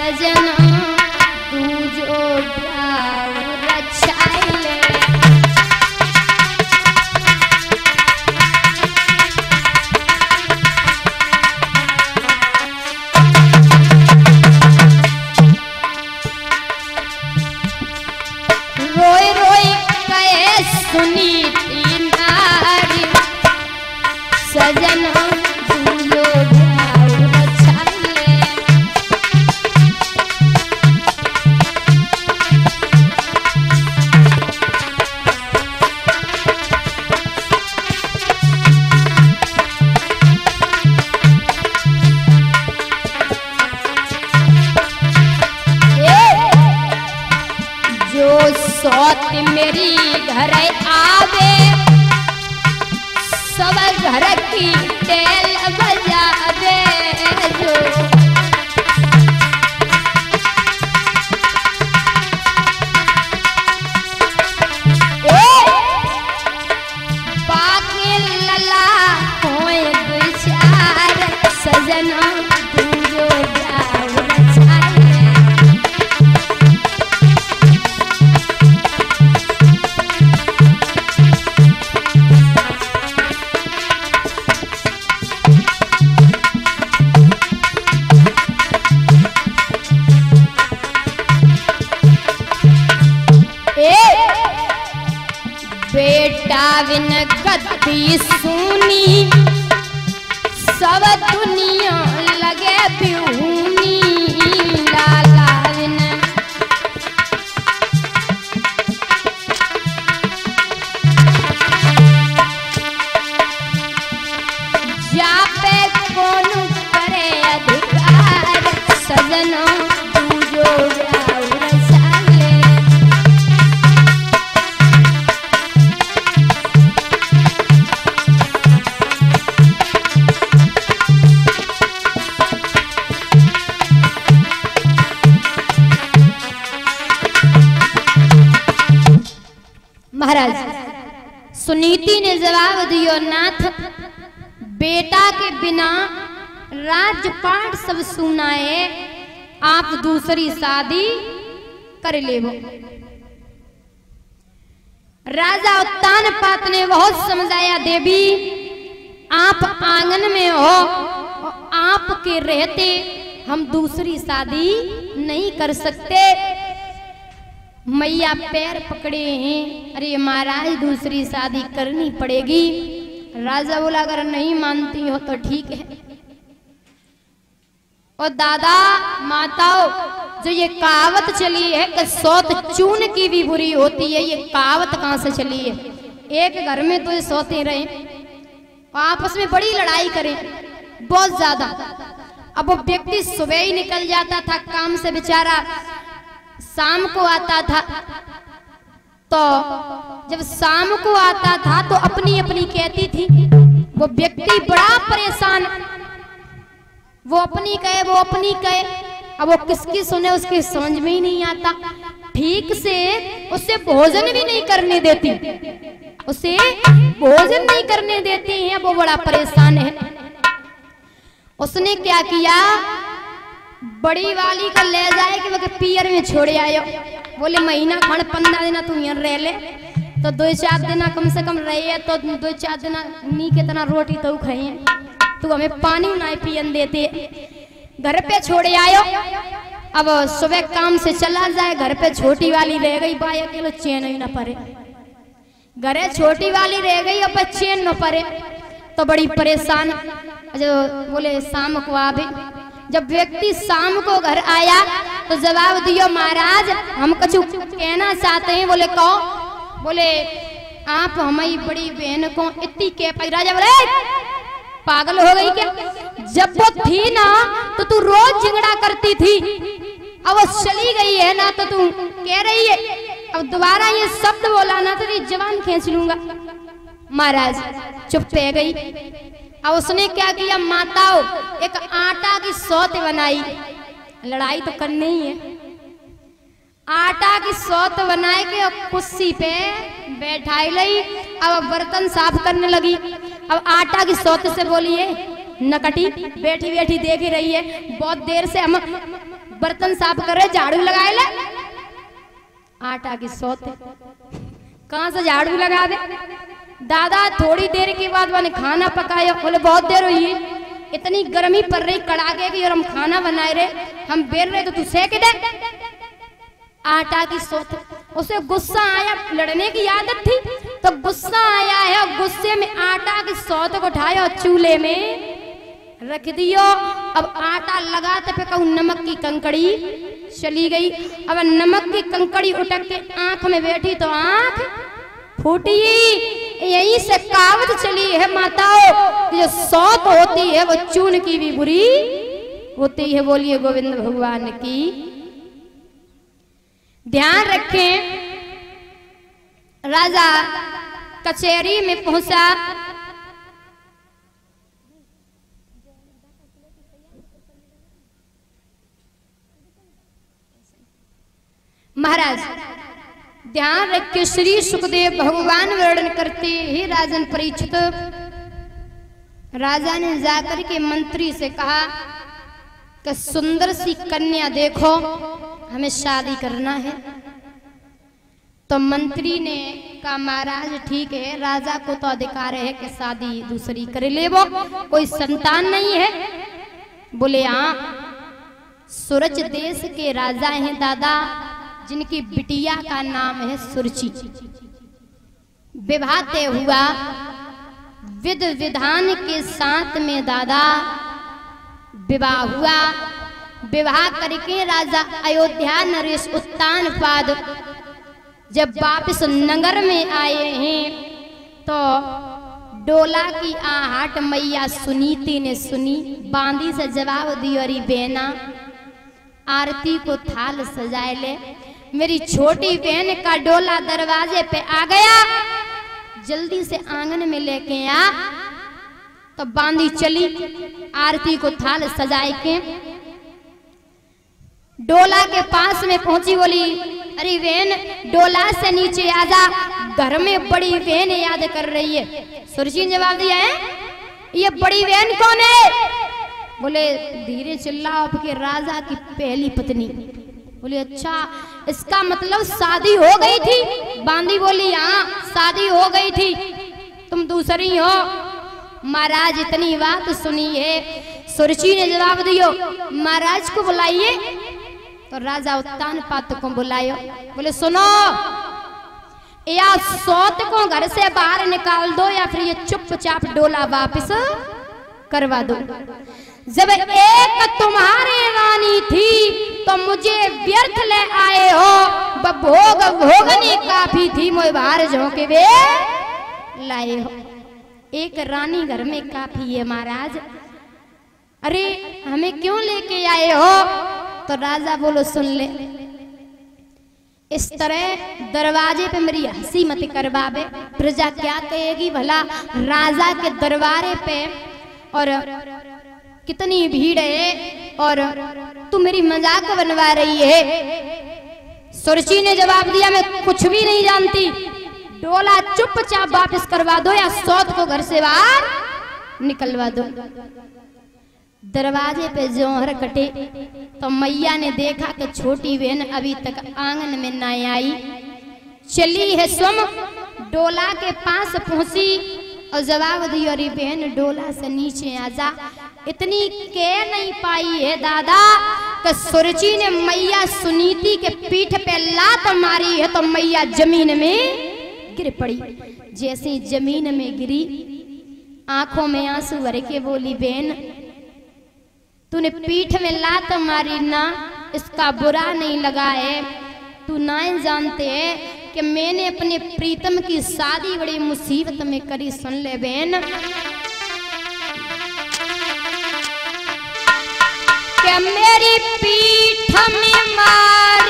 सजना तू जो प्यार रचाइले। रोई रोई कहे सुनी तीन नारी सजना तू जो प्यार रचाइले। जो सौत मेरी घर आवे सब घर की टेल बजावे। जो बाकी लला होए विचार सजना तू जो प्यार रचाइले। बेटा बिन गद्दी सुनी सब दुनिया लगे बिहूनी। लाला बिन जा पे कौन करे अधिकार सजना तू जो प्यार रचाइले। महाराज सुनीति ने जवाब दियो नाथ बेटा के बिना राजपाट सब सुनाए आप दूसरी शादी कर लेवो। राजा उत्तानपाद ने बहुत समझाया देवी आप आंगन में हो और आपके रहते हम दूसरी शादी नहीं कर सकते। मैया पैर पकड़े हैं अरे महाराज दूसरी शादी करनी पड़ेगी। राजा बोला अगर नहीं मानती हो तो ठीक है। और दादा माताओं जो ये कहावत चली है कि सौत चून की भी बुरी होती है, ये कहावत कहाँ से चली है? एक घर में तो ये सोते रहे आपस में बड़ी लड़ाई करें बहुत ज्यादा। अब वो व्यक्ति सुबह ही निकल जाता था काम से बेचारा शाम को आता था। तो जब शाम को आता था तो अपनी अपनी कहती थी। वो व्यक्ति बड़ा परेशान, वो अपनी कहे वो अपनी कहे, अब वो किसकी सुने उसके समझ में ही नहीं आता। ठीक से उसे भोजन भी नहीं करने देती, उसे भोजन नहीं करने देती है। वो बड़ा परेशान है। उसने क्या किया बड़ी वाली को ले जाए कि वो पियर में छोड़े आयो। बोले महीना खंड 15 दिन तू यहाँ रह ले तो 2-4 दिन कम से कम रहे तो 2-4 दिन नी कितना रोटी तो खाए तू हमें पानी ना पियन देते। घर पे छोड़े आयो। अब सुबह काम से चला जाए घर पे छोटी वाली रह गई भाई अकेले चैन ही ना पड़े। घरे छोटी वाली रह गई अब चैन न पड़े तो बड़ी परेशान। जो बोले शाम को आवे। जब व्यक्ति शाम को घर आया तो जवाब दियो महाराज हम कुछ कहना चाहते हैं। बोले कहो। बोले आप हमारी बड़ी बहन को इतनी कह पाई। राजा बोले पागल हो गई क्या? जब वो थी ना तो तू रोज झगड़ा करती थी, अब वो चली गई है ना तो तू कह रही है अब दोबारा ये शब्द बोला ना तो तेरी जवान खींच लूंगा। महाराज चुप रह गई। अब उसने क्या किया माताओं एक आटा की सौत बनाई। लड़ाई तो करनी ही है। आटा की सौत बनाए के और कुर्सी पे बैठाई लई। अब बर्तन साफ करने लगी। अब आटा की सौत से बोली है नकटी बैठी बैठी देख ही रही है बहुत देर से हम बर्तन साफ करे, झाड़ू लगाए ले, आटा की सौत कहाँ से झाड़ू लगा दे। दादा थोड़ी देर के बाद मैंने खाना पकाया, बोले बहुत देर हुई, इतनी गर्मी पड़ रही कड़ाके की और हम खाना बनाए रहे, हम बेल रहे तो तू सेक दे। आटा की सौत, उसे गुस्सा आया, लड़ने की आदत थी तो गुस्सा आया है, गुस्से में आटा की सौत को उठाया और चूल्हे में रख दियो। अब आटा लगाते पे कहूँ नमक की कंकड़ी चली गई। अब नमक की कंकड़ी उठक के आंख में बैठी तो आंख फूटी। यही से कहावत चली है माताओं, जो सौत होती है वो चून की भी बुरी होती है। बोलिए गोविंद भगवान की। ध्यान रखें, राजा कचहरी में पहुंचा, महाराज ध्यान रखे, श्री सुखदेव भगवान वर्णन करते ही राजन परीक्षित, राजा ने जाकर के मंत्री से कहा कि सुंदर सी कन्या देखो, हमें शादी करना है। तो मंत्री ने कहा महाराज ठीक है, राजा को तो अधिकार है कि शादी दूसरी कर ले, वो कोई संतान नहीं है। बोले हाँ, सूरज देश के राजा हैं दादा, जिनकी बिटिया का नाम है सुरुचि। विवाह तय हुआ विध विधान के साथ में दादा, विवाह हुआ। विवाह करके राजा अयोध्या नरेश उत्तानपाद जब वापस नगर में आए हैं तो डोला की आहट मैया सुनीति ने सुनी, बांदी से जवाब दी, अरे बहना आरती को थाल सजाए ले, मेरी छोटी बहन का डोला दरवाजे पे आ गया, जल्दी से आंगन में लेके आ। तो बांदी चली, आरती को थाल सजाए के डोला के पास में पहुंची, बोली अरे बहन डोला से नीचे आजा, घर में बड़ी बहन याद कर रही है। सुरुचि ने जवाब दिया है, ये बड़ी बहन कौन है? बोले धीरे चिल्लाओ, आपके राजा की पहली पत्नी। बोले अच्छा, इसका मतलब शादी हो गई थी? बांदी बोली हाँ शादी हो गई थी, तुम दूसरी हो। महाराज इतनी बात सुनिए, सुरुचि ने जवाब दियो महाराज को बुलाइए। तो राजा उत्तानपाद को बुलायो, बोले सुनो, या सौत को घर से बाहर निकाल दो या फिर ये चुपचाप डोला वापस करवा दो। जब एक तुम्हारी रानी थी तो मुझे व्यर्थ ले आए हो, भोग भोगने काफी थी, मोए बाहर झोंके वे लाए हो। एक रानी घर में काफी है महाराज, अरे हमें क्यों लेके आए हो? तो राजा बोलो सुन ले, इस तरह दरवाजे पे मेरी हंसी मत करवावे, प्रजा क्या कहेगी भला राजा के दरबारे पे, और कितनी भीड़ है और तू मेरी मजाक बनवा रही है। सुरुचि ने जवाब दिया मैं कुछ भी नहीं जानती, डोला चुपचाप वापस करवा दो या सौत को घर से बाहर निकलवा दो। दरवाजे पे जोहर कटे तो मैया ने देखा कि छोटी बहन अभी तक आंगन में न आई, चली है स्वम डोला के पास पहुंची और जवाब दी, अरे बहन डोला से नीचे आजा। इतनी कह नहीं पाई है दादा कि सुरुचि ने मैया सुनीति के पीठ पे लात मारी है तो मैया जमीन में गिर पड़ी। जैसे जमीन में गिरी, आंखों में आंसू भर के बोली बहन तूने पीठ में लात मारी ना, इसका बुरा नहीं लगा है, तू ना जानते है कि मैंने अपने प्रीतम की शादी बड़ी मुसीबत में करी। सुन ले बहन कि मेरी पीठ में मार